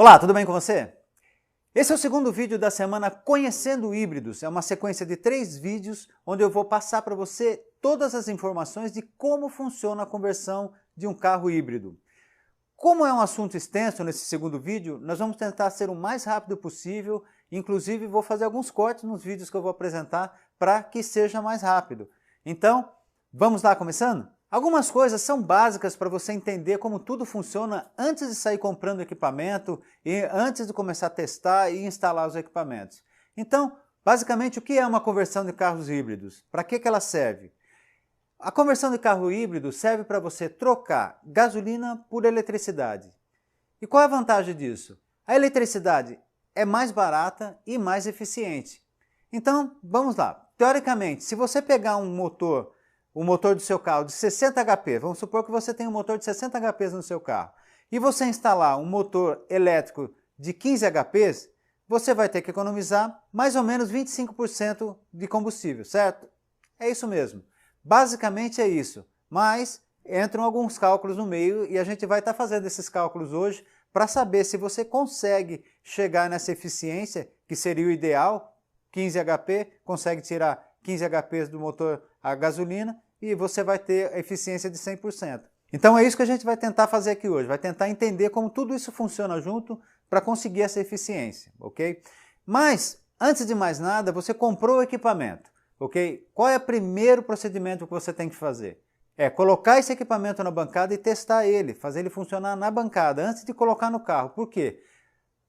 Olá, tudo bem com você? Esse é o segundo vídeo da semana Conhecendo Híbridos. É uma sequência de 3 vídeos onde eu vou passar para você todas as informações de como funciona a conversão de um carro híbrido. Como é um assunto extenso nesse segundo vídeo, nós vamos tentar ser o mais rápido possível, inclusive vou fazer alguns cortes nos vídeos que eu vou apresentar para que seja mais rápido. Então, vamos lá começando? Algumas coisas são básicas para você entender como tudo funciona antes de sair comprando equipamento e antes de começar a testar e instalar os equipamentos. Então, basicamente, o que é uma conversão de carros híbridos? Para que ela serve? A conversão de carro híbrido serve para você trocar gasolina por eletricidade. E qual é a vantagem disso? A eletricidade é mais barata e mais eficiente. Então, vamos lá. Teoricamente, se você pegar o motor do seu carro de 60 HP, vamos supor que você tem um motor de 60 HP no seu carro, e você instalar um motor elétrico de 15 HP, você vai ter que economizar mais ou menos 25% de combustível, certo? É isso mesmo. Basicamente é isso, mas entram alguns cálculos no meio e a gente vai estar fazendo esses cálculos hoje para saber se você consegue chegar nessa eficiência, que seria o ideal, 15 HP, consegue tirar 15 HP do motor a gasolina e você vai ter a eficiência de 100%. Então é isso que a gente vai tentar fazer aqui hoje, vai tentar entender como tudo isso funciona junto para conseguir essa eficiência, ok? Mas, antes de mais nada, você comprou o equipamento, ok? Qual é o primeiro procedimento que você tem que fazer? É colocar esse equipamento na bancada e testar ele, fazer ele funcionar na bancada, antes de colocar no carro. Por quê?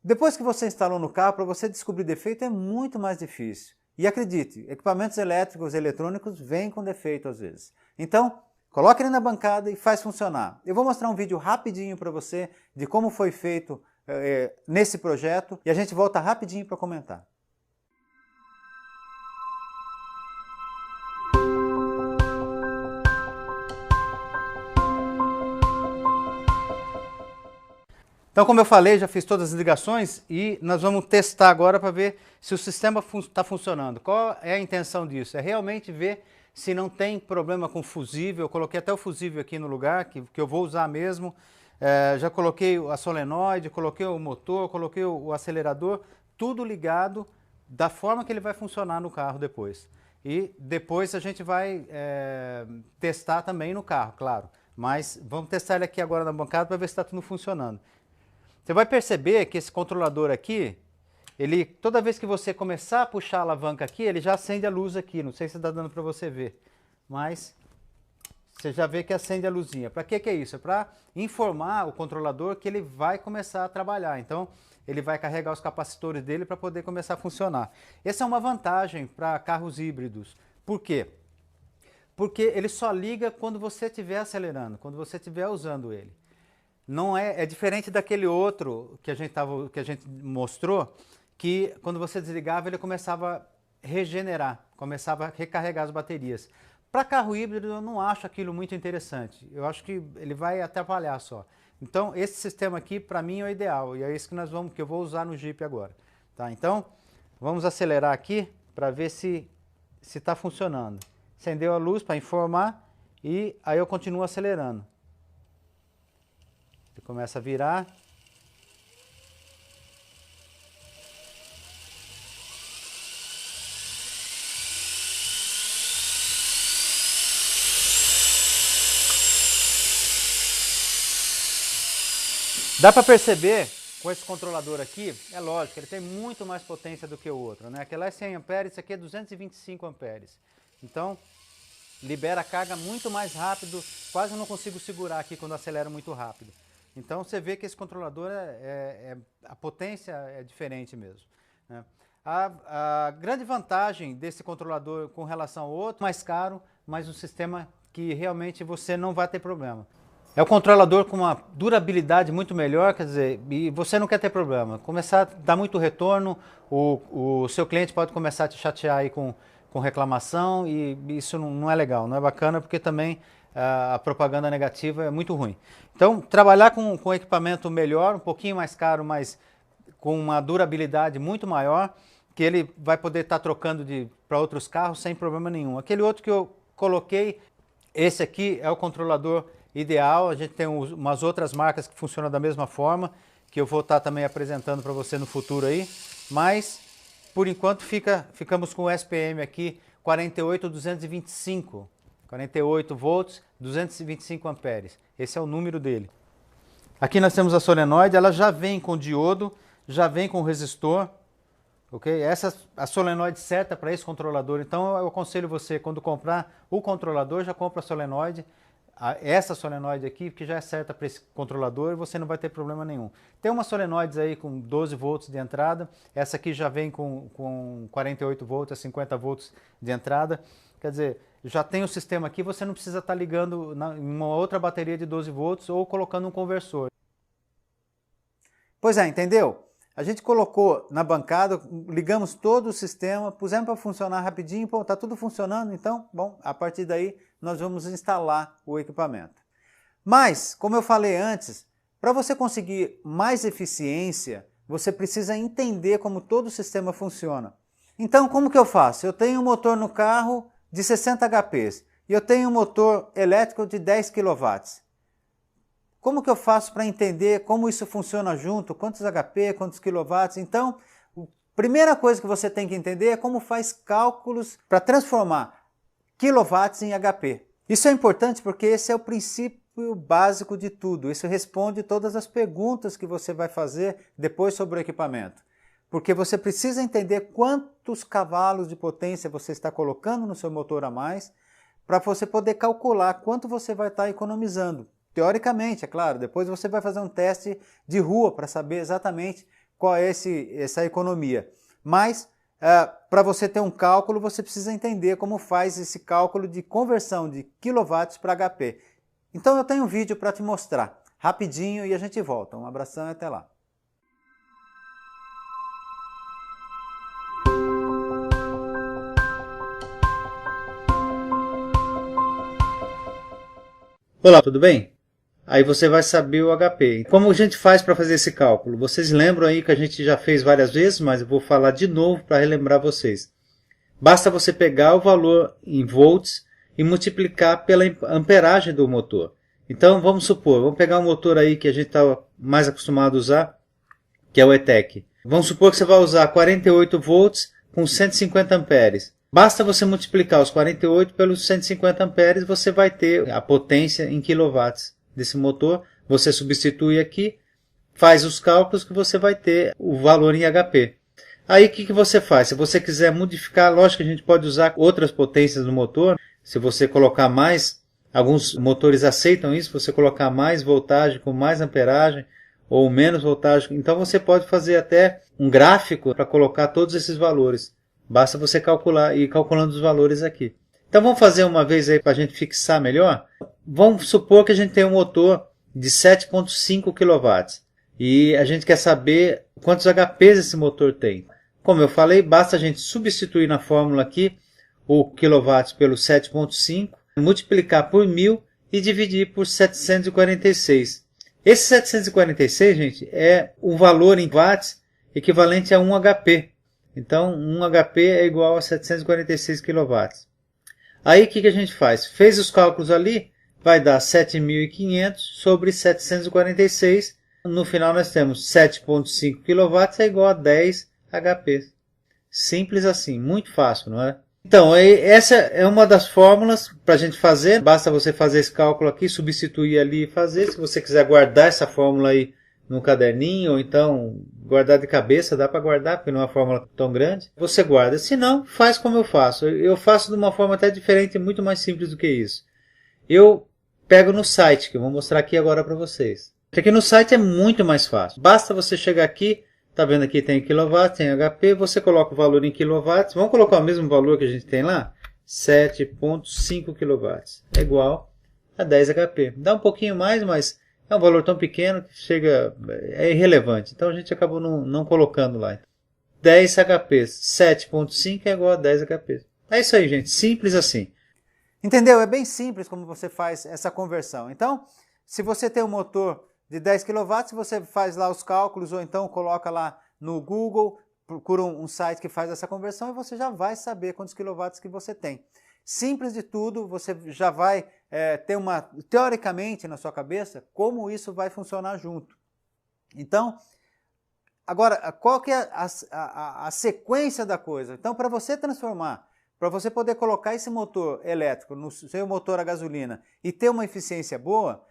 Depois que você instalou no carro, para você descobrir defeito é muito mais difícil. E acredite, equipamentos elétricos e eletrônicos vêm com defeito às vezes. Então, coloque ele na bancada e faz funcionar. Eu vou mostrar um vídeo rapidinho para você de como foi feito nesse projeto e a gente volta rapidinho para comentar. Então, como eu falei, já fiz todas as ligações e nós vamos testar agora para ver se o sistema está funcionando. Qual é a intenção disso? É realmente ver se não tem problema com fusível. Eu coloquei até o fusível aqui no lugar, que eu vou usar mesmo. Já coloquei a solenoide, coloquei o motor, coloquei o acelerador, tudo ligado da forma que ele vai funcionar no carro depois. E depois a gente vai testar também no carro, claro. Mas vamos testar ele aqui agora na bancada para ver se está tudo funcionando. Você vai perceber que esse controlador aqui, toda vez que você começar a puxar a alavanca aqui, ele já acende a luz aqui. Não sei se está dando para você ver, mas você já vê que acende a luzinha. Para que é isso? É para informar o controlador que ele vai começar a trabalhar. Então, ele vai carregar os capacitores dele para poder começar a funcionar. Essa é uma vantagem para carros híbridos. Por quê? Porque ele só liga quando você estiver acelerando, quando você estiver usando ele. Não é diferente daquele outro que a gente mostrou, que quando você desligava ele começava a regenerar, começava a recarregar as baterias. Para carro híbrido eu não acho aquilo muito interessante, eu acho que ele vai atrapalhar só. Então esse sistema aqui para mim é o ideal e é isso que eu vou usar no Jeep agora. Tá? Então vamos acelerar aqui para ver se está funcionando. Acendeu a luz para informar e aí eu continuo acelerando. Ele começa a virar. Dá para perceber com esse controlador aqui, é lógico, ele tem muito mais potência do que o outro, né? Aquele é 100 amperes, esse aqui é 225 amperes. Então, libera a carga muito mais rápido, quase não consigo segurar aqui quando acelero muito rápido. Então você vê que esse controlador, a potência é diferente mesmo. Né? A grande vantagem desse controlador com relação ao outro, mais caro, mas um sistema que realmente você não vai ter problema. É um controlador com uma durabilidade muito melhor, quer dizer, e você não quer ter problema. Começar a dar muito retorno, o seu cliente pode começar a te chatear aí com reclamação e isso não é legal, não é bacana porque também a propaganda negativa é muito ruim. Então, trabalhar com equipamento melhor, um pouquinho mais caro, mas com uma durabilidade muito maior, que ele vai poder estar trocando para outros carros sem problema nenhum. Aquele outro que eu coloquei, esse aqui é o controlador ideal, a gente tem umas outras marcas que funcionam da mesma forma, que eu vou estar também apresentando para você no futuro aí, mas por enquanto ficamos com o SPM aqui 48225, 48 volts, 225 amperes. Esse é o número dele. Aqui nós temos a solenoide, ela já vem com diodo, já vem com resistor, ok? Essa é a solenoide certa para esse controlador. Então eu aconselho você, quando comprar o controlador, já compra a solenoide, essa solenoide aqui, que já é certa para esse controlador, e você não vai ter problema nenhum. Tem umas solenoides aí com 12 volts de entrada, essa aqui já vem com 48 volts a 50 volts de entrada. Quer dizer, já tem o sistema aqui, você não precisa estar ligando em uma outra bateria de 12 volts ou colocando um conversor. Pois é, entendeu? A gente colocou na bancada, ligamos todo o sistema, pusemos para funcionar rapidinho, pô, tá tudo funcionando, então, bom, a partir daí nós vamos instalar o equipamento. Mas, como eu falei antes, para você conseguir mais eficiência, você precisa entender como todo o sistema funciona. Então, como que eu faço? Eu tenho um motor no carro de 60 HPs e eu tenho um motor elétrico de 10 kW. Como que eu faço para entender como isso funciona junto, quantos HP, quantos quilowatts? Então, a primeira coisa que você tem que entender é como faz cálculos para transformar quilowatts em HP. Isso é importante porque esse é o princípio básico de tudo. Isso responde todas as perguntas que você vai fazer depois sobre o equipamento. Porque você precisa entender quantos cavalos de potência você está colocando no seu motor a mais para você poder calcular quanto você vai estar economizando. Teoricamente, é claro, depois você vai fazer um teste de rua para saber exatamente qual é essa economia. Mas, para você ter um cálculo, você precisa entender como faz esse cálculo de conversão de quilowatts para HP. Então eu tenho um vídeo para te mostrar, rapidinho, e a gente volta. Um abração e até lá. Olá, tudo bem? Aí você vai saber o HP. Como a gente faz para fazer esse cálculo? Vocês lembram aí que a gente já fez várias vezes, mas eu vou falar de novo para relembrar vocês. Basta você pegar o valor em volts e multiplicar pela amperagem do motor. Então vamos supor, vamos pegar um motor aí que a gente está mais acostumado a usar, que é o E-TEC. Vamos supor que você vai usar 48 volts com 150 amperes. Basta você multiplicar os 48 pelos 150 amperes, você vai ter a potência em quilowatts desse motor. Você substitui aqui, faz os cálculos que você vai ter o valor em HP. Aí o que você faz? Se você quiser modificar, lógico que a gente pode usar outras potências no motor. Se você colocar mais, alguns motores aceitam isso, você colocar mais voltagem com mais amperagem ou menos voltagem. Então você pode fazer até um gráfico para colocar todos esses valores. Basta você calcular e ir calculando os valores aqui. Então vamos fazer uma vez aí para a gente fixar melhor. Vamos supor que a gente tem um motor de 7,5 kW e a gente quer saber quantos HPs esse motor tem. Como eu falei, basta a gente substituir na fórmula aqui o kW pelo 7,5, multiplicar por 1000 e dividir por 746. Esse 746, gente, é o valor em watts equivalente a 1 HP. Então, 1 HP é igual a 746 kW. Aí, o que a gente faz? Fez os cálculos ali, vai dar 7.500 sobre 746. No final, nós temos 7,5 kW é igual a 10 HP. Simples assim, muito fácil, não é? Então, essa é uma das fórmulas para a gente fazer. Basta você fazer esse cálculo aqui, substituir ali e fazer. Se você quiser guardar essa fórmula aí no caderninho, ou então guardar de cabeça, dá para guardar, porque não é uma fórmula tão grande. Você guarda. Se não, faz como eu faço. Eu faço de uma forma até diferente, muito mais simples do que isso. Eu pego no site, que eu vou mostrar aqui agora para vocês. Aqui no site é muito mais fácil. Basta você chegar aqui, tá vendo aqui tem quilowatts, tem HP, você coloca o valor em quilowatts. Vamos colocar o mesmo valor que a gente tem lá? 7,5 kW. É igual a 10 HP. Dá um pouquinho mais, mas é um valor tão pequeno que é irrelevante. Então a gente acabou não colocando lá. 10 HP, 7,5 é igual a 10 HP. É isso aí, gente. Simples assim. Entendeu? É bem simples como você faz essa conversão. Então, se você tem um motor de 10 kW, você faz lá os cálculos ou então coloca lá no Google, procura um site que faz essa conversão e você já vai saber quantos quilowatts que você tem. Simples de tudo, você já vai ter teoricamente na sua cabeça como isso vai funcionar junto. Então, agora, qual que é a sequência da coisa? Então, para você transformar, para você poder colocar esse motor elétrico no seu motor a gasolina e ter uma eficiência boa,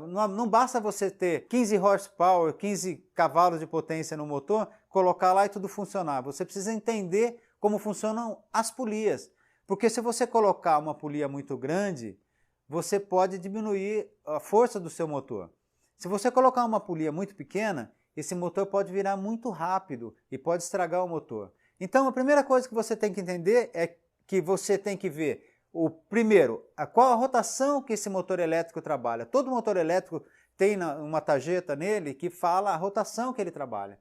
não basta você ter 15 horsepower, 15 cavalos de potência no motor, colocar lá e tudo funcionar. Você precisa entender como funcionam as polias. Porque se você colocar uma polia muito grande, você pode diminuir a força do seu motor. Se você colocar uma polia muito pequena, esse motor pode virar muito rápido e pode estragar o motor. Então, a primeira coisa que você tem que entender é que você tem que ver, qual a rotação que esse motor elétrico trabalha. Todo motor elétrico tem uma tarjeta nele que fala a rotação que ele trabalha.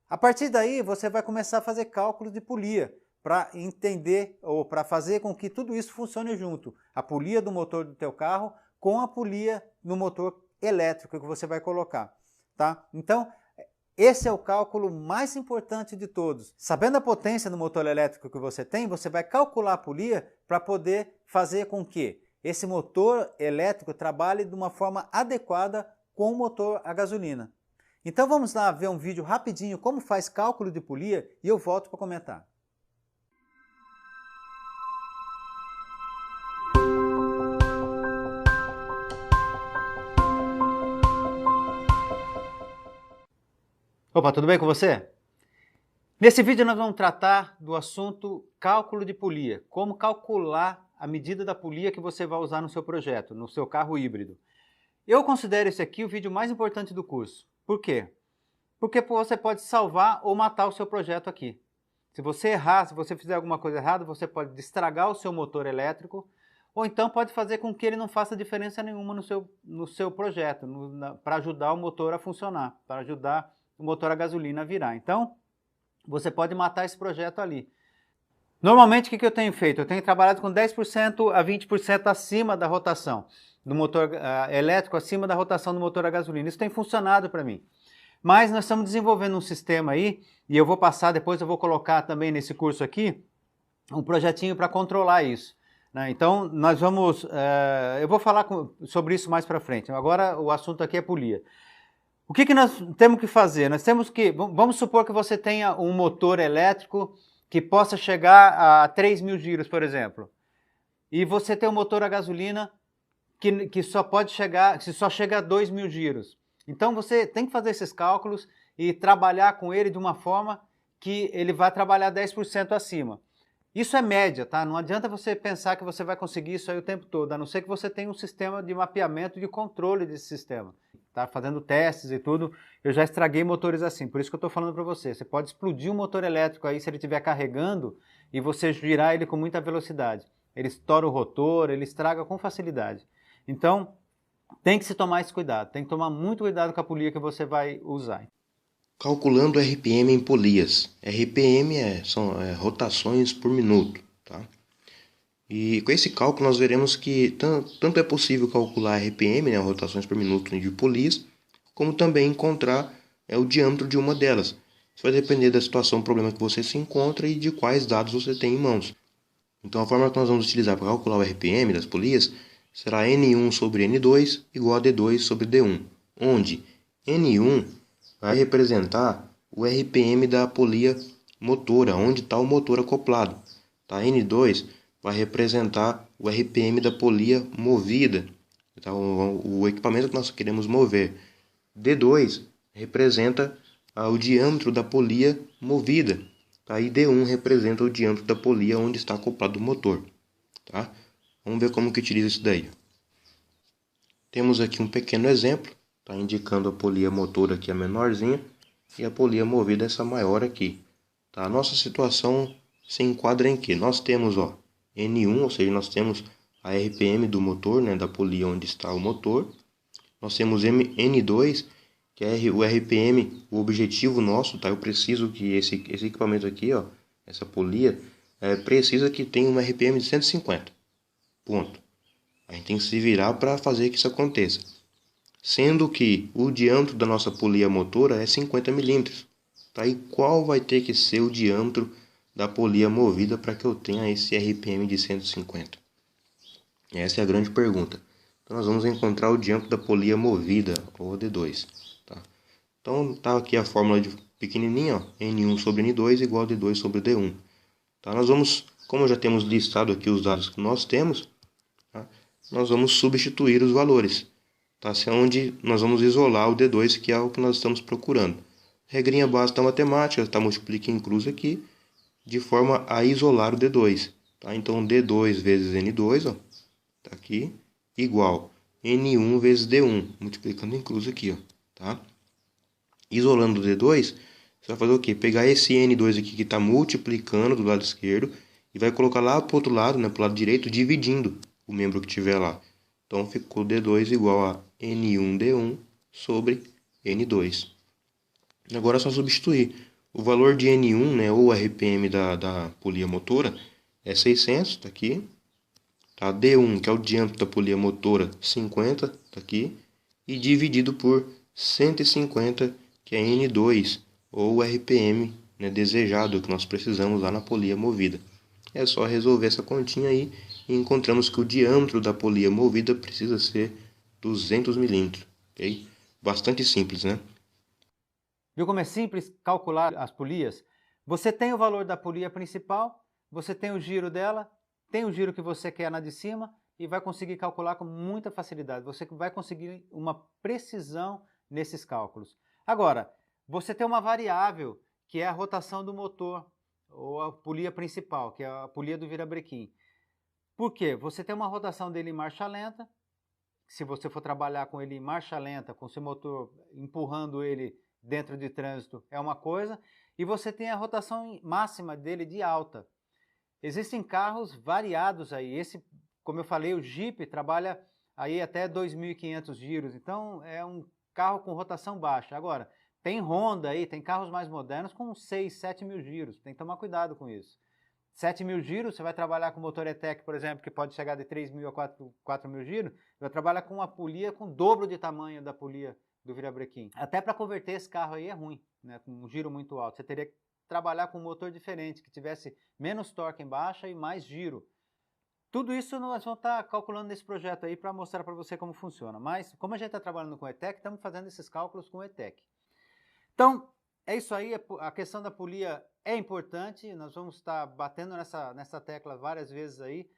A partir daí, você vai começar a fazer cálculos de polia para entender ou para fazer com que tudo isso funcione junto. A polia do motor do teu carro com a polia no motor elétrico que você vai colocar. Tá? Então, esse é o cálculo mais importante de todos. Sabendo a potência do motor elétrico que você tem, você vai calcular a polia para poder fazer com que esse motor elétrico trabalhe de uma forma adequada com o motor a gasolina. Então vamos lá ver um vídeo rapidinho como faz cálculo de polia e eu volto para comentar. Opa, tudo bem com você? Nesse vídeo nós vamos tratar do assunto cálculo de polia, como calcular a medida da polia que você vai usar no seu projeto, no seu carro híbrido. Eu considero esse aqui o vídeo mais importante do curso. Por quê? Porque você pode salvar ou matar o seu projeto aqui. Se você errar, se você fizer alguma coisa errada, você pode estragar o seu motor elétrico, ou então pode fazer com que ele não faça diferença nenhuma no seu projeto, para ajudar o motor a funcionar, para ajudar o motor a gasolina a virar. Então, você pode matar esse projeto ali. Normalmente, o que eu tenho feito? Eu tenho trabalhado com 10% a 20% acima da rotação do motor elétrico, acima da rotação do motor a gasolina. Isso tem funcionado para mim. Mas nós estamos desenvolvendo um sistema aí, e eu vou passar, depois eu vou colocar também nesse curso aqui, um projetinho para controlar isso. Né? Então, nós vamos... eu vou falar sobre isso mais para frente. Agora, o assunto aqui é polia. O que nós temos que fazer? Nós temos que, vamos supor que você tenha um motor elétrico que possa chegar a 3.000 giros, por exemplo. E você tem um motor a gasolina que só chega a 2.000 giros. Então você tem que fazer esses cálculos e trabalhar com ele de uma forma que ele vai trabalhar 10% acima. Isso é média, tá? Não adianta você pensar que você vai conseguir isso aí o tempo todo, a não ser que você tenha um sistema de mapeamento e de controle desse sistema. Tá fazendo testes e tudo, eu já estraguei motores assim, por isso que eu estou falando para você. Você pode explodir um motor elétrico aí se ele estiver carregando e você girar ele com muita velocidade. Ele estoura o rotor, ele estraga com facilidade. Então, tem que se tomar esse cuidado, tem que tomar muito cuidado com a polia que você vai usar. Calculando RPM em polias. RPM são rotações por minuto, tá? E com esse cálculo nós veremos que tanto é possível calcular RPM, né, rotações por minuto de polias, como também encontrar o diâmetro de uma delas. Isso vai depender da situação, problema que você se encontra e de quais dados você tem em mãos. Então a forma que nós vamos utilizar para calcular o RPM das polias será N1 sobre N2 igual a D2 sobre D1, onde N1 vai representar o RPM da polia motora, onde está o motor acoplado. Tá? N2 vai representar o RPM da polia movida, tá? O equipamento que nós queremos mover. D2 representa o diâmetro da polia movida, tá? E D1 representa o diâmetro da polia onde está acoplado o motor. Tá? Vamos ver como que utiliza isso daí. Temos aqui um pequeno exemplo, tá? Indicando a polia motora aqui a menorzinha e a polia movida essa maior aqui. Tá? A nossa situação se enquadra em que? Nós temos N1, ou seja, nós temos a RPM do motor, né, da polia onde está o motor. Nós temos N2, que é o RPM, o objetivo nosso, tá? Eu preciso que esse equipamento aqui, essa polia, precisa que tenha uma RPM de 150. Ponto. A gente tem que se virar para fazer que isso aconteça. Sendo que o diâmetro da nossa polia motora é 50 milímetros. Tá? E qual vai ter que ser o diâmetro da polia movida para que eu tenha esse RPM de 150? Essa é a grande pergunta. Então nós vamos encontrar o diâmetro da polia movida, ou D2. Tá? Então tá aqui a fórmula de pequenininha, ó, N1 sobre N2 igual a D2 sobre D1. Tá? Nós vamos, como já temos listado aqui os dados que nós temos, tá? Nós vamos substituir os valores. Tá? É onde nós vamos isolar o D2, que é o que nós estamos procurando. Regrinha básica da matemática, tá? Multiplique em cruz aqui, de forma a isolar o D2. Tá? Então, D2 vezes N2, ó, tá aqui, igual N1 vezes D1, multiplicando em cruz aqui, ó, tá? Isolando o D2, você vai fazer o quê? Pegar esse N2 aqui que está multiplicando do lado esquerdo e vai colocar lá para o outro lado, né, para o lado direito, dividindo o membro que tiver lá. Então, ficou D2 igual a N1D1 sobre N2. Agora é só substituir. O valor de N1, né, ou RPM da polia motora, é 600, tá aqui. Tá? D1, que é o diâmetro da polia motora, 50, tá aqui. E dividido por 150, que é N2, ou RPM, né, desejado, que nós precisamos lá na polia movida. É só resolver essa continha aí e encontramos que o diâmetro da polia movida precisa ser 200 milímetros. Okay? Bastante simples, né? Viu como é simples calcular as polias? Você tem o valor da polia principal, você tem o giro dela, tem o giro que você quer na de cima e vai conseguir calcular com muita facilidade. Você vai conseguir uma precisão nesses cálculos. Agora, você tem uma variável que é a rotação do motor, ou a polia principal, que é a polia do virabrequim. Por quê? Você tem uma rotação dele em marcha lenta. Se você for trabalhar com ele em marcha lenta, com seu motor empurrando ele dentro de trânsito, é uma coisa, e você tem a rotação máxima dele de alta. Existem carros variados aí. Esse, como eu falei, o Jeep trabalha aí até 2.500 giros, então é um carro com rotação baixa. Agora, tem Honda aí, tem carros mais modernos com 6, 7 mil giros, tem que tomar cuidado com isso. 7 mil giros, você vai trabalhar com motor E-TEC, por exemplo, que pode chegar de 3 mil a 4 mil giros, vai trabalhar com uma polia com o dobro de tamanho da polia do virabrequim. Até para converter esse carro aí é ruim, né? Com um giro muito alto. Você teria que trabalhar com um motor diferente, que tivesse menos torque em baixa e mais giro. Tudo isso nós vamos estar calculando nesse projeto aí para mostrar para você como funciona. Mas, como a gente está trabalhando com E-TEC, estamos fazendo esses cálculos com E-TEC. Então, é isso aí, a questão da polia é importante, nós vamos estar batendo nessa tecla várias vezes aí.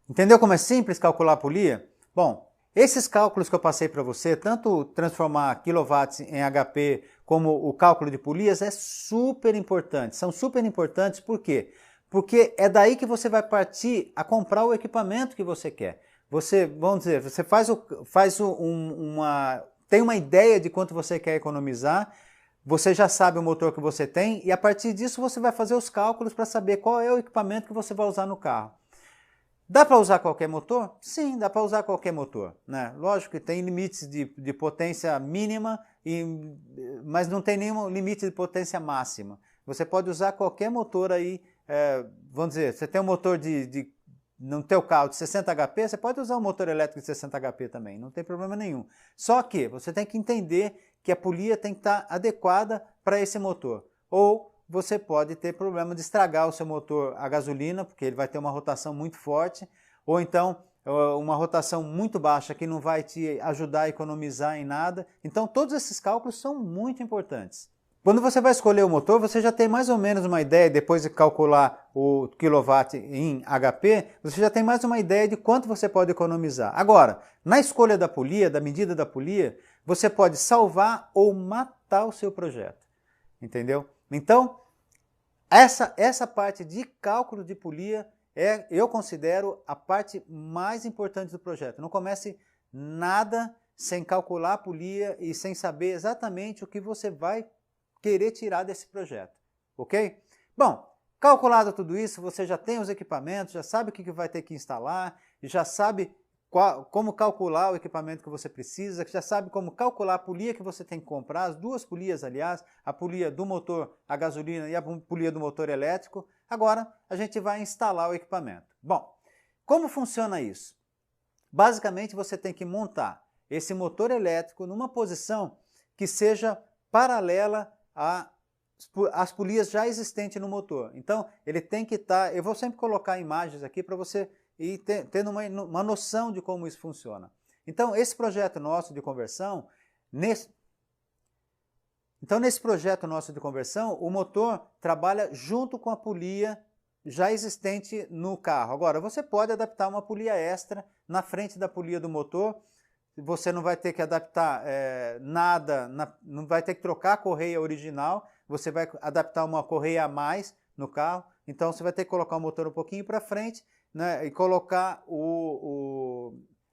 Entendeu como é simples calcular a polia? Bom, esses cálculos que eu passei para você, tanto transformar quilowatts em HP como o cálculo de polias, é super importante. São super importantes por quê? Porque é daí que você vai partir a comprar o equipamento que você quer. Você, vamos dizer, você tem uma ideia de quanto você quer economizar, você já sabe o motor que você tem e a partir disso você vai fazer os cálculos para saber qual é o equipamento que você vai usar no carro. Dá para usar qualquer motor? Sim, dá para usar qualquer motor, né? Lógico que tem limites de potência mínima, mas não tem nenhum limite de potência máxima. Você pode usar qualquer motor aí, vamos dizer, você tem um motor no teu carro de 60 HP, você pode usar um motor elétrico de 60 HP também, não tem problema nenhum. Só que você tem que entender que a polia tem que estar adequada para esse motor. Ou você pode ter problema de estragar o seu motor a gasolina, porque ele vai ter uma rotação muito forte, ou então uma rotação muito baixa que não vai te ajudar a economizar em nada. Então todos esses cálculos são muito importantes. Quando você vai escolher o motor, você já tem mais ou menos uma ideia, depois de calcular o quilowatt em HP, você já tem mais uma ideia de quanto você pode economizar. Agora, na escolha da polia, da medida da polia, você pode salvar ou matar o seu projeto, entendeu? Então, essa parte de cálculo de polia eu considero a parte mais importante do projeto. Não comece nada sem calcular a polia e sem saber exatamente o que você vai querer tirar desse projeto, ok? Bom, calculado tudo isso, você já tem os equipamentos, já sabe o que vai ter que instalar, já sabe como calcular o equipamento que você precisa, já sabe como calcular a polia que você tem que comprar, as duas polias, aliás, a polia do motor a gasolina e a polia do motor elétrico. Agora, a gente vai instalar o equipamento. Bom, como funciona isso? Basicamente, você tem que montar esse motor elétrico numa posição que seja paralela às polias já existentes no motor. Então, ele tem que estar... Eu vou sempre colocar imagens aqui para você ir tendo uma noção de como isso funciona. Então, esse projeto nosso de conversão, Então, nesse projeto nosso de conversão, o motor trabalha junto com a polia já existente no carro. Agora, você pode adaptar uma polia extra na frente da polia do motor. Você não vai ter que adaptar nada, não vai ter que trocar a correia original, você vai adaptar uma correia a mais no carro. Então, você vai ter que colocar o motor um pouquinho para frente, né, e colocar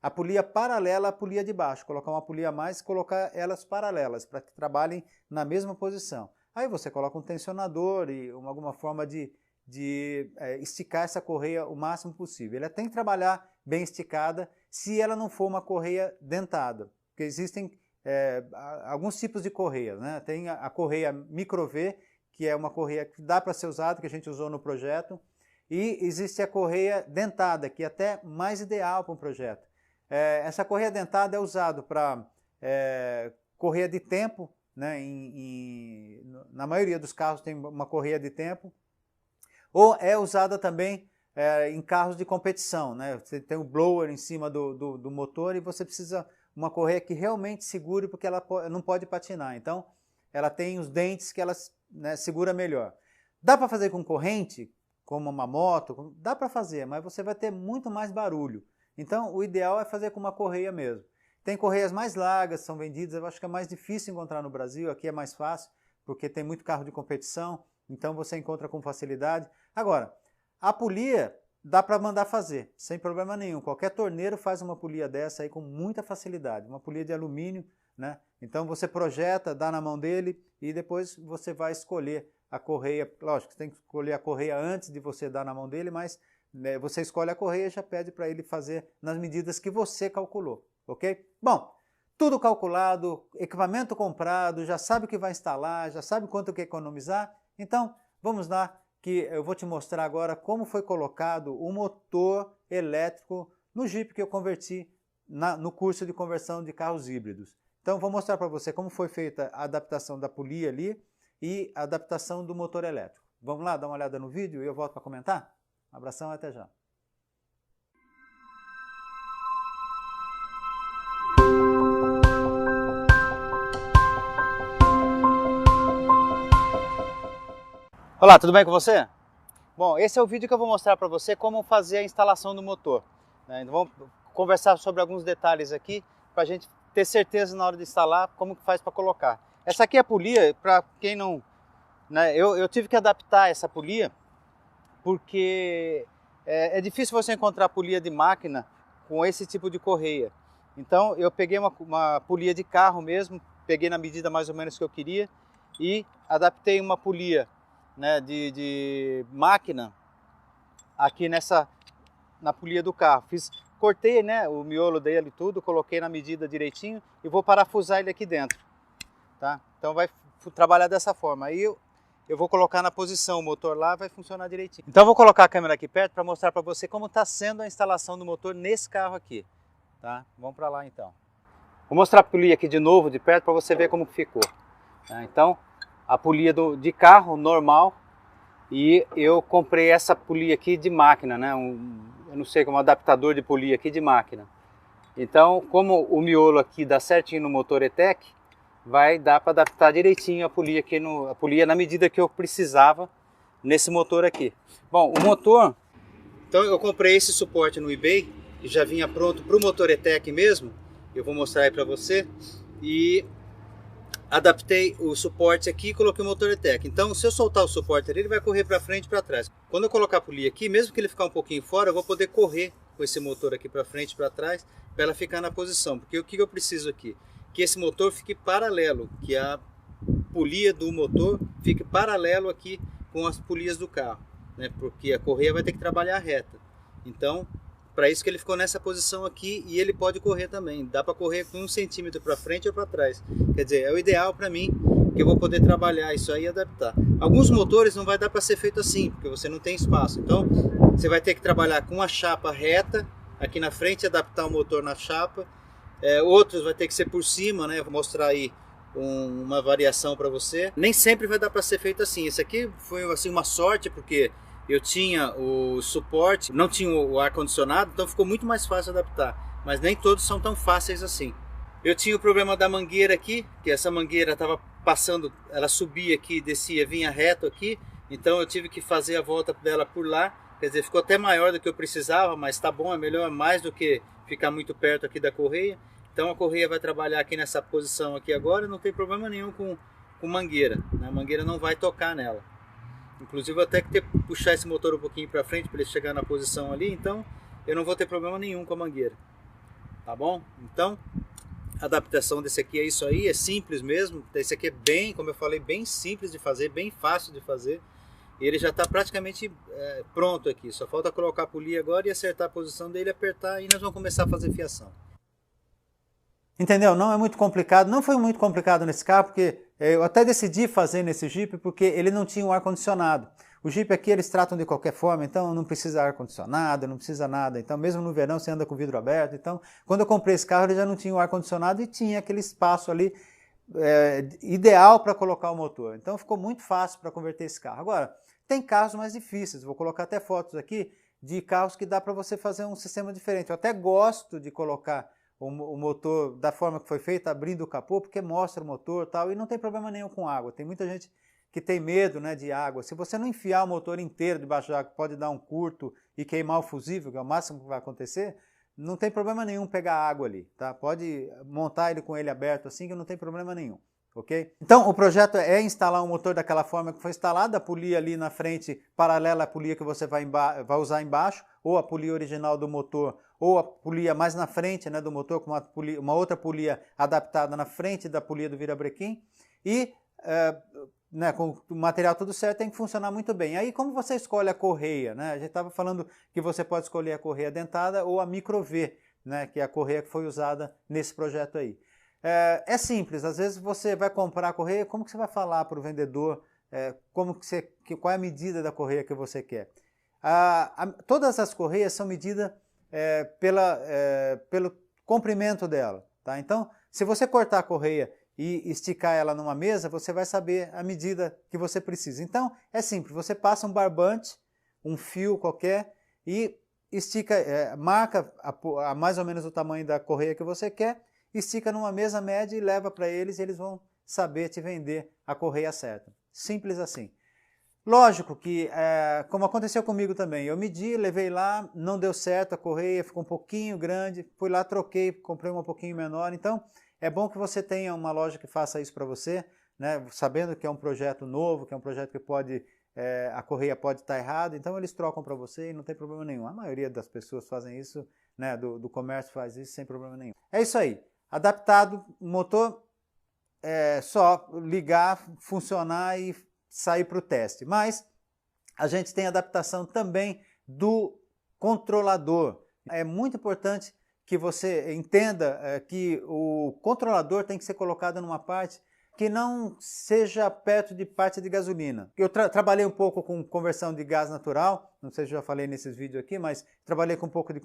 a polia paralela à polia de baixo, colocar uma polia a mais e colocar elas paralelas, para que trabalhem na mesma posição. Aí você coloca um tensionador e alguma forma de esticar essa correia o máximo possível. Ela tem que trabalhar bem esticada se ela não for uma correia dentada, porque existem alguns tipos de correias, né? Tem a correia micro V, que é uma correia que dá para ser usada, que a gente usou no projeto, e existe a correia dentada, que é até mais ideal para um projeto. Essa correia dentada é usada para correia de tempo, né? Na maioria dos carros tem uma correia de tempo, ou é usada também em carros de competição, né? Você tem o blower em cima do motor e você precisa uma correia que realmente segure, porque ela não pode patinar. Então, ela tem os dentes que ela, né, segura melhor. Dá para fazer com corrente, como uma moto? Dá para fazer, mas você vai ter muito mais barulho. Então, o ideal é fazer com uma correia mesmo. Tem correias mais largas, são vendidas, eu acho que é mais difícil encontrar no Brasil, aqui é mais fácil, porque tem muito carro de competição, então você encontra com facilidade. Agora, a polia dá para mandar fazer, sem problema nenhum. Qualquer torneiro faz uma polia dessa aí com muita facilidade, uma polia de alumínio, né? Então você projeta, dá na mão dele e depois você vai escolher a correia. Lógico, você tem que escolher a correia antes de você dar na mão dele, mas você escolhe a correia e já pede para ele fazer nas medidas que você calculou, ok? Bom, tudo calculado, equipamento comprado, já sabe o que vai instalar, já sabe quanto quer economizar. Então, vamos lá, que eu vou te mostrar agora como foi colocado o motor elétrico no Jeep que eu converti no curso de conversão de carros híbridos. Então, vou mostrar para você como foi feita a adaptação da polia ali e a adaptação do motor elétrico. Vamos lá dar uma olhada no vídeo e eu volto para comentar? Um abração e até já. Olá, tudo bem com você? Bom, esse é o vídeo que eu vou mostrar para você como fazer a instalação do motor, né? Então, vamos conversar sobre alguns detalhes aqui para a gente ter certeza na hora de instalar como que faz para colocar. Essa aqui é a polia, para quem não... né, eu tive que adaptar essa polia porque é difícil você encontrar polia de máquina com esse tipo de correia. Então eu peguei uma polia de carro mesmo, peguei na medida mais ou menos que eu queria e adaptei uma polia, né, de máquina aqui na polia do carro. Cortei, né, o miolo dele e tudo, coloquei na medida direitinho e vou parafusar ele aqui dentro, tá? Então vai trabalhar dessa forma. Aí eu vou colocar na posição o motor lá, vai funcionar direitinho. Então eu vou colocar a câmera aqui perto para mostrar para você como está sendo a instalação do motor nesse carro aqui, tá? Vamos para lá então. Vou mostrar a polia aqui de novo de perto para você ver como ficou, tá? Então a polia de carro normal e eu comprei essa polia aqui de máquina, né? Eu não sei, como um adaptador de polia aqui de máquina. Então, como o miolo aqui dá certinho no motor E-TEC, vai dar para adaptar direitinho a polia aqui a polia na medida que eu precisava nesse motor aqui. Bom, o motor, então eu comprei esse suporte no eBay e já vinha pronto para o motor E-TEC mesmo. Eu vou mostrar aí para você e adaptei o suporte aqui e coloquei o motor E-TEC. Então, se eu soltar o suporte ali, ele vai correr para frente e para trás. Quando eu colocar a polia aqui, mesmo que ele ficar um pouquinho fora, eu vou poder correr com esse motor aqui para frente e para trás, para ela ficar na posição. Porque o que eu preciso aqui? Que esse motor fique paralelo, que a polia do motor fique paralelo aqui com as polias do carro, né? Porque a correia vai ter que trabalhar reta. Então, para isso que ele ficou nessa posição aqui e ele pode correr também. Dá para correr com 1 centímetro para frente ou para trás. Quer dizer, é o ideal para mim, que eu vou poder trabalhar isso aí e adaptar. Alguns motores não vai dar para ser feito assim, porque você não tem espaço. Então, você vai ter que trabalhar com a chapa reta aqui na frente, adaptar o motor na chapa. Outros vai ter que ser por cima, né? Vou mostrar aí uma variação para você. Nem sempre vai dar para ser feito assim. Esse aqui foi assim uma sorte, porque eu tinha o suporte, não tinha o ar-condicionado, então ficou muito mais fácil adaptar. Mas nem todos são tão fáceis assim. Eu tinha o problema da mangueira aqui, que essa mangueira estava passando, ela subia aqui, descia, vinha reto aqui, então eu tive que fazer a volta dela por lá, quer dizer, ficou até maior do que eu precisava, mas tá bom, é melhor, mais do que ficar muito perto aqui da correia. Então a correia vai trabalhar aqui nessa posição aqui agora, não tem problema nenhum com mangueira, né? A mangueira não vai tocar nela. Inclusive eu até que ter que puxar esse motor um pouquinho para frente para ele chegar na posição ali, então eu não vou ter problema nenhum com a mangueira. Tá bom? Então a adaptação desse aqui é isso aí, é simples mesmo. Esse aqui é bem, como eu falei, bem simples de fazer, bem fácil de fazer. E ele já está praticamente pronto aqui, só falta colocar a polia agora e acertar a posição dele, apertar e nós vamos começar a fazer fiação. Entendeu? Não é muito complicado, não foi muito complicado nesse carro, porque eu até decidi fazer nesse Jeep porque ele não tinha um ar-condicionado. O Jeep aqui eles tratam de qualquer forma, então não precisa ar-condicionado, não precisa nada. Então mesmo no verão você anda com o vidro aberto. Então quando eu comprei esse carro ele já não tinha o ar-condicionado e tinha aquele espaço ali ideal para colocar o motor. Então ficou muito fácil para converter esse carro. Agora, tem carros mais difíceis, vou colocar até fotos aqui de carros que dá para você fazer um sistema diferente. Eu até gosto de colocar o motor da forma que foi feito, abrindo o capô, porque mostra o motor e tal, e não tem problema nenhum com água. Tem muita gente que tem medo, né, de água. Se você não enfiar o motor inteiro debaixo da água, pode dar um curto e queimar o fusível, que é o máximo que vai acontecer, não tem problema nenhum pegar água ali, tá? Pode montar ele com ele aberto assim, que não tem problema nenhum. Ok? Então o projeto é instalar um motor daquela forma que foi instalado, a polia ali na frente paralela à polia que você vai usar embaixo, ou a polia original do motor, ou a polia mais na frente, né, do motor, com uma outra polia adaptada na frente da polia do virabrequim, e né, com o material tudo certo tem que funcionar muito bem. Aí como você escolhe a correia, né? A gente estava falando que você pode escolher a correia dentada ou a micro V, né, que é a correia que foi usada nesse projeto aí. É simples, às vezes você vai comprar a correia, como que você vai falar para o vendedor qual é a medida da correia que você quer? Todas as correias são medidas pelo comprimento dela. Tá? Então, se você cortar a correia e esticar ela numa mesa, você vai saber a medida que você precisa. Então, é simples, você passa um barbante, um fio qualquer e estica, marca mais ou menos o tamanho da correia que você quer, estica numa mesa média e leva para eles e eles vão saber te vender a correia certa. Simples assim. Lógico que, como aconteceu comigo também, eu medi, levei lá, não deu certo a correia, ficou um pouquinho grande, fui lá, troquei, comprei uma pouquinho menor. Então, é bom que você tenha uma loja que faça isso para você, né, sabendo que é um projeto novo, que é um projeto que a correia pode estar errada, então eles trocam para você e não tem problema nenhum. A maioria das pessoas fazem isso, né, do comércio faz isso sem problema nenhum. É isso aí. Adaptado, o motor só ligar, funcionar e sair para o teste. Mas a gente tem adaptação também do controlador. É muito importante que você entenda que o controlador tem que ser colocado numa parte que não seja perto de parte de gasolina. Eu trabalhei um pouco com conversão de gás natural, não sei se eu já falei nesses vídeos aqui, mas trabalhei com um pouco de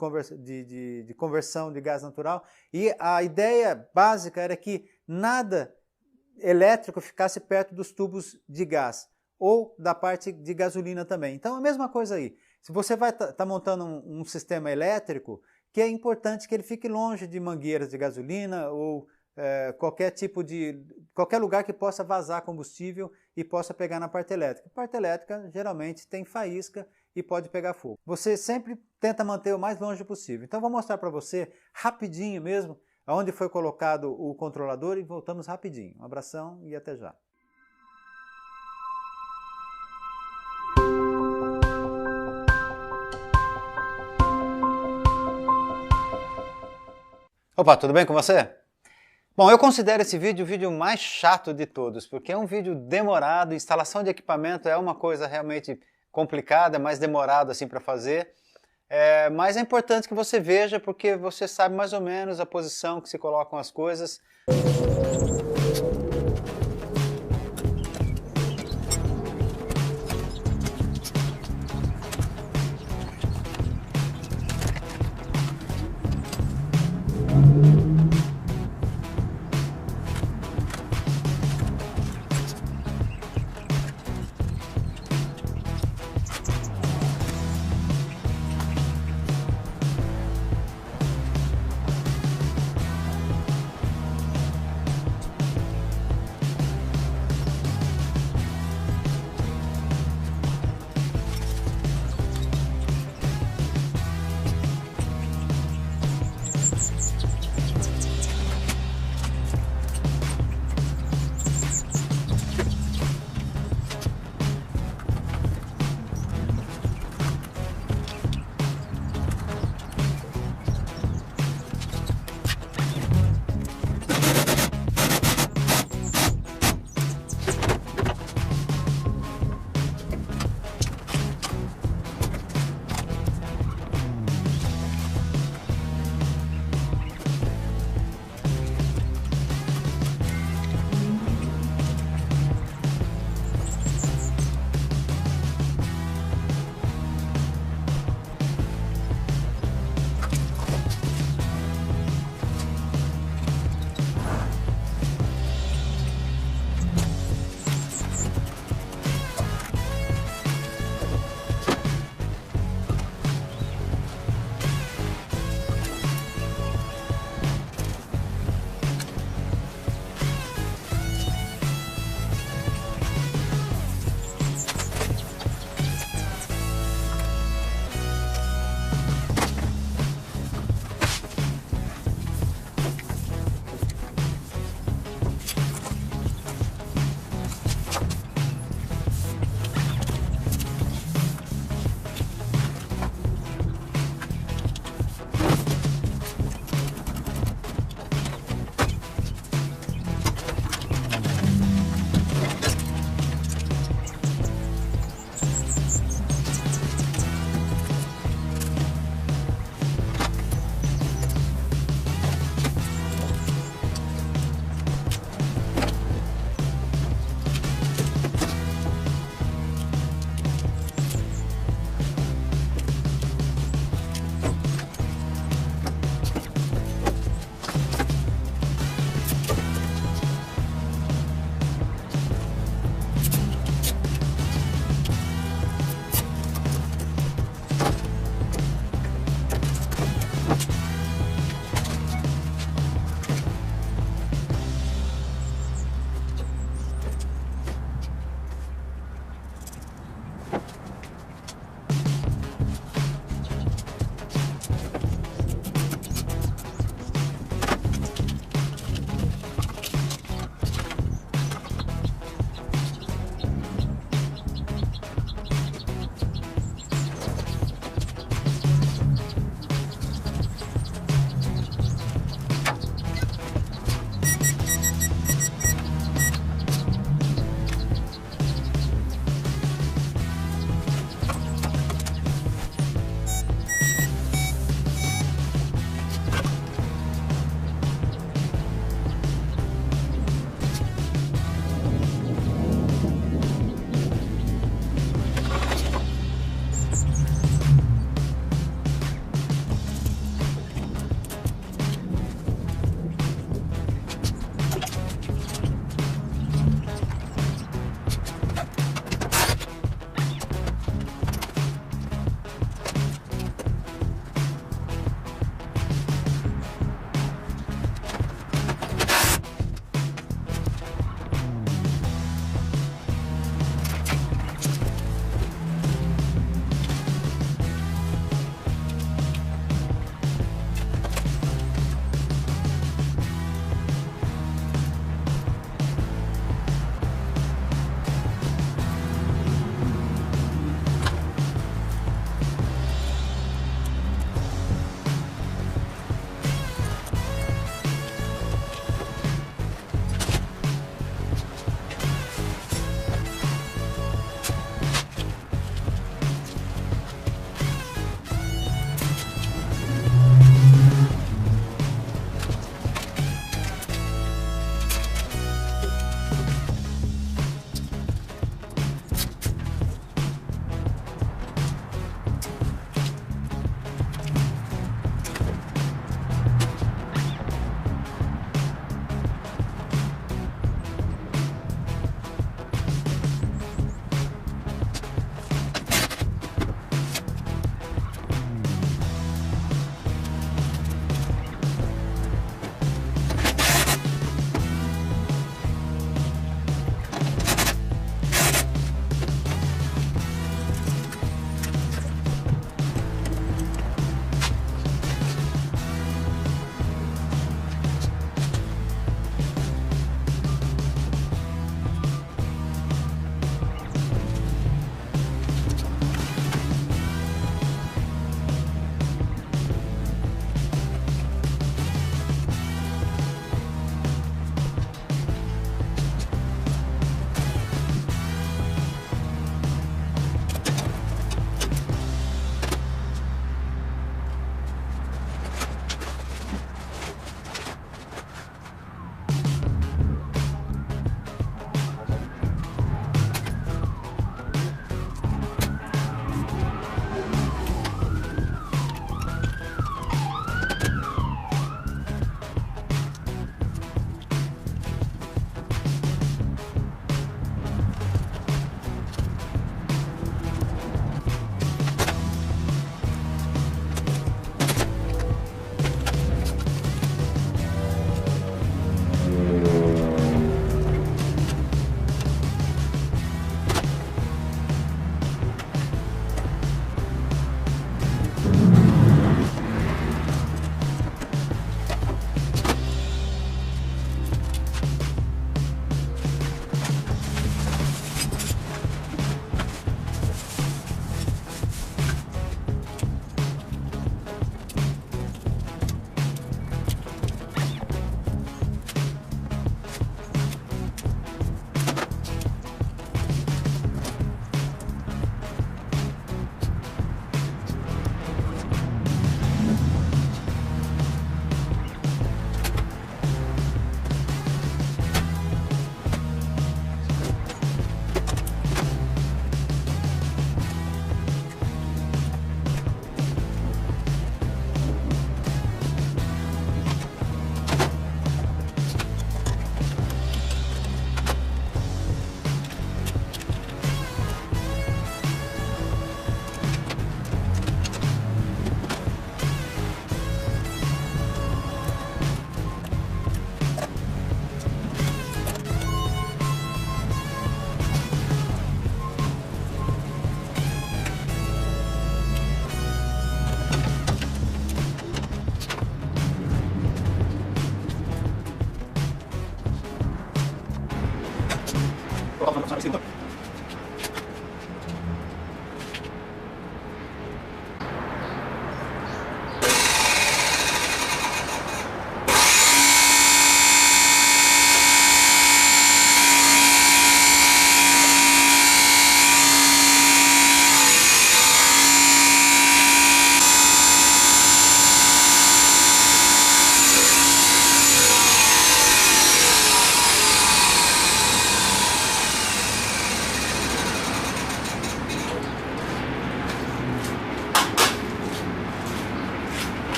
conversão de gás natural, e a ideia básica era que nada elétrico ficasse perto dos tubos de gás, ou da parte de gasolina também. Então a mesma coisa aí, se você vai estar montando um sistema elétrico, que é importante que ele fique longe de mangueiras de gasolina ou qualquer lugar que possa vazar combustível e possa pegar na parte elétrica. A parte elétrica geralmente tem faísca e pode pegar fogo. Você sempre tenta manter o mais longe possível. Então vou mostrar para você rapidinho mesmo aonde foi colocado o controlador e voltamos rapidinho. Um abração e até já. Opa, tudo bem com você? Bom, eu considero esse vídeo o vídeo mais chato de todos, porque é um vídeo demorado, instalação de equipamento é uma coisa realmente complicada, mais demorado assim para fazer, mas é importante que você veja, porque você sabe mais ou menos a posição que se colocam as coisas.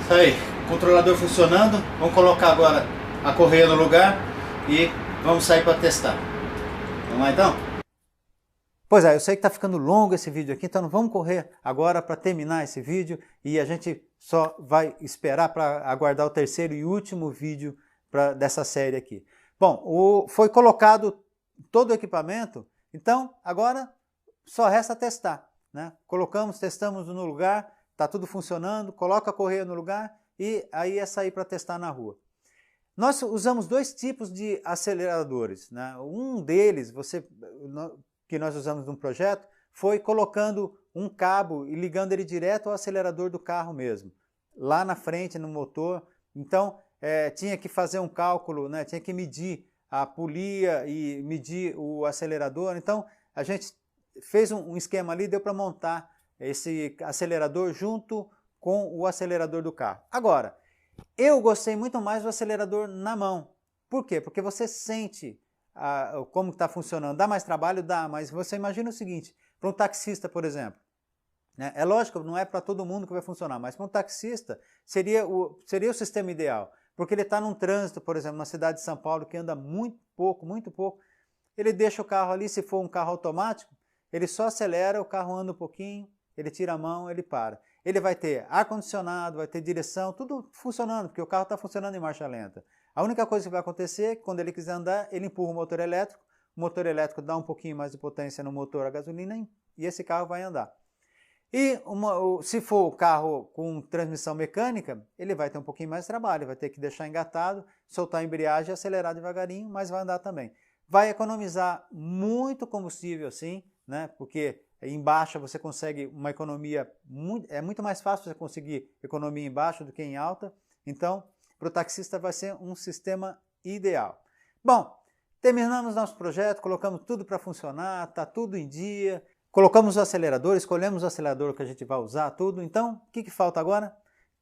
Tá aí, controlador funcionando. Vamos colocar agora a correia no lugar e vamos sair para testar. Vamos lá então? Pois é, eu sei que está ficando longo esse vídeo aqui, então vamos correr agora para terminar esse vídeo e a gente só vai esperar para aguardar o terceiro e último vídeo dessa série aqui. Bom, foi colocado todo o equipamento, então agora só resta testar, né? Testamos no lugar, está tudo funcionando, coloca a correia no lugar e aí é sair para testar na rua. Nós usamos dois tipos de aceleradores, né? Um deles, que nós usamos num projeto, foi colocando um cabo e ligando ele direto ao acelerador do carro mesmo, lá na frente, no motor. Então, tinha que fazer um cálculo, né? Tinha que medir a polia e medir o acelerador. Então, a gente fez um esquema ali, deu para montar esse acelerador junto com o acelerador do carro. Agora, eu gostei muito mais do acelerador na mão. Por quê? Porque você sente como está funcionando. Dá mais trabalho? Dá, mas você imagina o seguinte, para um taxista, por exemplo, né? É lógico, não é para todo mundo que vai funcionar, mas para um taxista seria o sistema ideal, porque ele está num trânsito, por exemplo, na cidade de São Paulo, que anda muito pouco, ele deixa o carro ali, se for um carro automático, ele só acelera, o carro anda um pouquinho, ele tira a mão, ele para. Ele vai ter ar-condicionado, vai ter direção, tudo funcionando, porque o carro está funcionando em marcha lenta. A única coisa que vai acontecer é que quando ele quiser andar, ele empurra o motor elétrico dá um pouquinho mais de potência no motor a gasolina e esse carro vai andar. E se for o carro com transmissão mecânica, ele vai ter um pouquinho mais de trabalho, vai ter que deixar engatado, soltar a embreagem e acelerar devagarinho, mas vai andar também. Vai economizar muito combustível assim, né? Porque embaixo você consegue uma economia, é muito mais fácil você conseguir economia embaixo do que em alta, então para o taxista vai ser um sistema ideal. Bom, terminamos nosso projeto, colocamos tudo para funcionar, está tudo em dia, colocamos o acelerador, escolhemos o acelerador que a gente vai usar, tudo. Então, o que falta agora?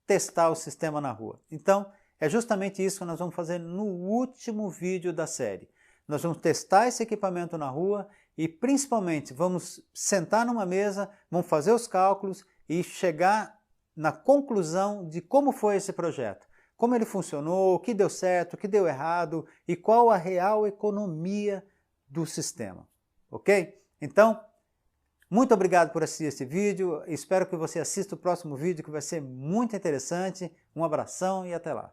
Testar o sistema na rua. Então, é justamente isso que nós vamos fazer no último vídeo da série. Nós vamos testar esse equipamento na rua e, principalmente, vamos sentar numa mesa, vamos fazer os cálculos e chegar na conclusão de como foi esse projeto. Como ele funcionou, o que deu certo, o que deu errado e qual a real economia do sistema. Ok? Então, muito obrigado por assistir esse vídeo. Espero que você assista o próximo vídeo que vai ser muito interessante. Um abração e até lá.